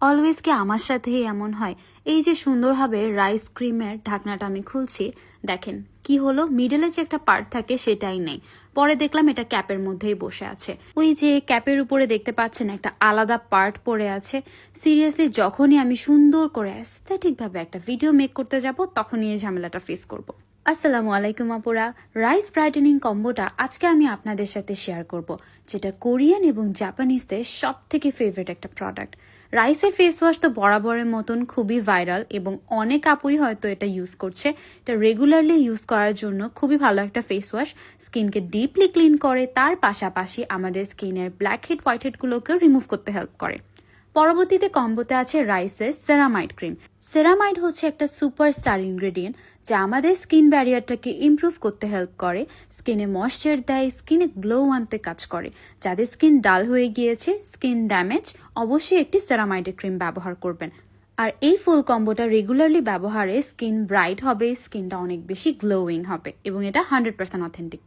Always কি আমার সাথেই এমন হয়? এই যে সুন্দরভাবে রাইস ক্রিমের ঢাকনাটা আমি খুলছি, দেখেন কি হলো, মিডলে যে একটা পার্ট থাকে সেটাই নেই। পরে দেখলাম এটা ক্যাপের মধ্যেই বসে আছে। ওই যে ক্যাপের উপরে দেখতে পাচ্ছেন একটা আলাদা পার্ট পড়ে আছে। সিরিয়াসলি যখনই আমি সুন্দর করে অ্যাস্থেটিক ভাবে একটা ভিডিও মেক করতে যাব, তখনই এই ঝামেলাটা ফেস করব। আসসালামু আলাইকুম আপুরা, রাইস ব্রাইটেনিং কম্বোটা আজকে আমি আপনাদের সাথে শেয়ার করব, যেটা কোরিয়ান এবং জাপানিজদের সব থেকে ফেভারিট একটা প্রোডাক্ট। রাইসের ফেস ওয়াশ তো বরাবরের মতন খুবই ভাইরাল এবং অনেক আপুই হয়তো এটা ইউজ করছে। এটা রেগুলারলি ইউজ করার জন্য খুবই ভালো একটা ফেস ওয়াশ। স্কিনকে ডিপলি ক্লিন করে, তার পাশাপাশি আমাদের স্কিনের ব্ল্যাক হেড হোয়াইট হেডগুলোকেও রিমুভ করতে হেল্প করে। পরবর্তীতে কম্বোতে আছে রাইসের সেরামাইড ক্রিম। সেরামাইড হচ্ছে একটা সুপারস্টার ইনগ্রেডিয়েন্ট, যা আমাদের স্কিন ব্যারিয়ারটাকে ইমপ্রুভ করতে হেল্প করে, স্কিনে ময়েশ্চার দেয়, স্কিনে গ্লো আনতে কাজ করে। যাদের স্কিন ডাল হয়ে গিয়েছে, স্কিন ড্যামেজ, অবশ্যই একটি সেরামাইডের ক্রিম ব্যবহার করবেন। আর এই ফুল কম্বোটা রেগুলারলি ব্যবহারে স্কিন ব্রাইট হবে, স্কিনটা অনেক বেশি গ্লোয়িং হবে এবং এটা 100% অথেন্টিক।